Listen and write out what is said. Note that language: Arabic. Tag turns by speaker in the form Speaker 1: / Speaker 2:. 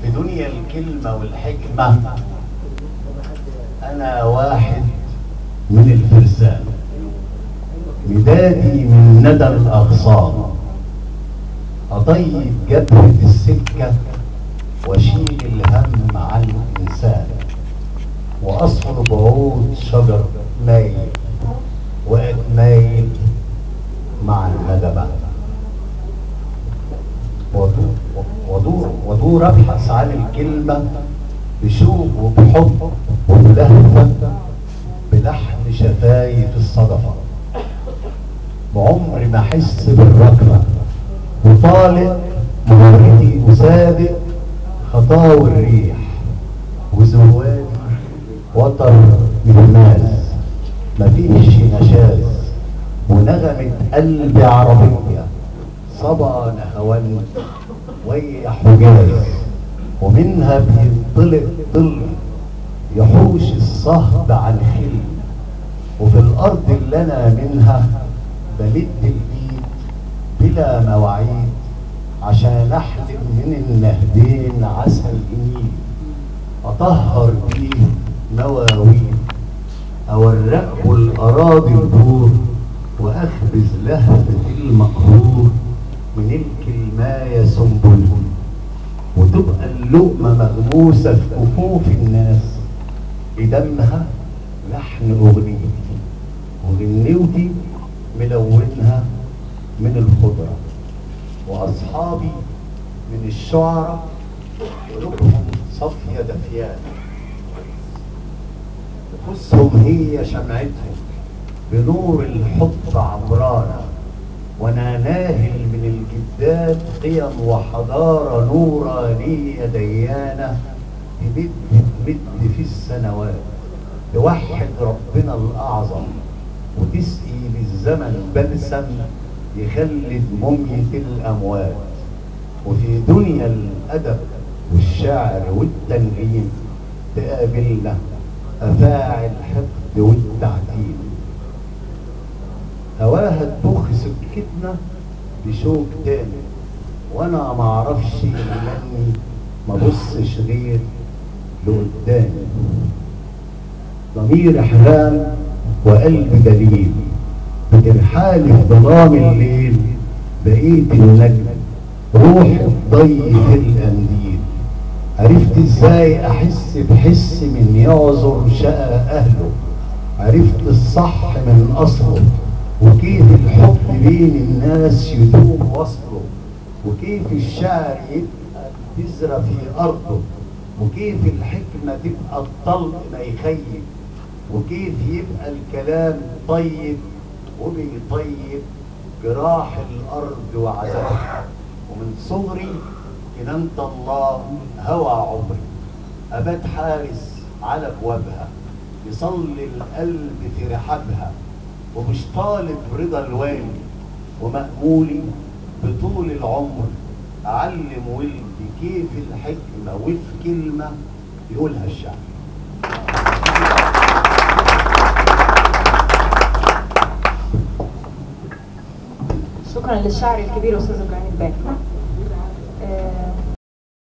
Speaker 1: في دنيا الكلمة والحكمة أنا واحد من الفرسان، مدادي من ندى الأغصان، أطيب جبهة السكة وأشيل الهم عن الإنسان، وأصلب عود شجر مايل وأتمايل مع الندبة، ودور أبحث عن الكلمة بشوق وبحب وبلهفة، بلحن شفايف الصدفة، بعمري ما أحس بالركبة، وطالق مهارتي وسابق خطاوي الريح، وزوادي وتر الماس، مفيش نشاز، ونغمة قلبي عربية صبا نهوان ويا حجاز، ومنها بينطلق ظل يحوش الصهد عن خل، وفي الأرض اللي أنا منها بمد الإيد بلا مواعيد عشان أحلم من النهدين عسل النيل، أطهر بيه مواويل، أورقه الأراضي البور، وأخبز لهفة المقهور من الكلماية سنبل، وتبقى اللقمة مغموسة في كفوف الناس بدمها لحن أغنيتي، وغنوتي ملونها من الخضرة، وأصحابي من الشعراء قلوبهم صافية دفيان، نفوسهم هي شمعتهم بنور الحب عمرانة، وانا ناهل من الجدات قيم وحضارة نورانية ديانة، تمد في السنوات توحد ربنا الأعظم، وتسقي بالزمن بلسم يخلد مميت الأموات، وفي دنيا الأدب والشعر والتنغيم تقابلنا أفاعي الحقد والتعتيم، هواها تبخ سكتنا بشوك تاني، وانا معرفش اني مبصش غير لقدامي، ضمير احلام وقلب دليل، بترحالي في ظلام الليل بقيت النجم، روحي تضيف القنديل، عرفت ازاي احس بحس من يعذر شقى اهله، عرفت الصح من اصله، وكيف الحب بين الناس يدوم وصله، وكيف الشعر يبقى بذرة في أرضه، وكيف الحكمة تبقى الطلق ما يخيب، وكيف يبقى الكلام طيب وبيطيب جراح الأرض وعذابها، ومن صغري كننت الله هوى عمري، أبات حارس على أبوابها، يصلي القلب في رحابها، ومش طالب رضا الوالي، ومأمولي بطول العمر أعلم ولدي كيف الحكمة وفي كلمة يقولها الشعب.
Speaker 2: شكرا للشاعر الكبير أستاذ إبراهيم الباقي.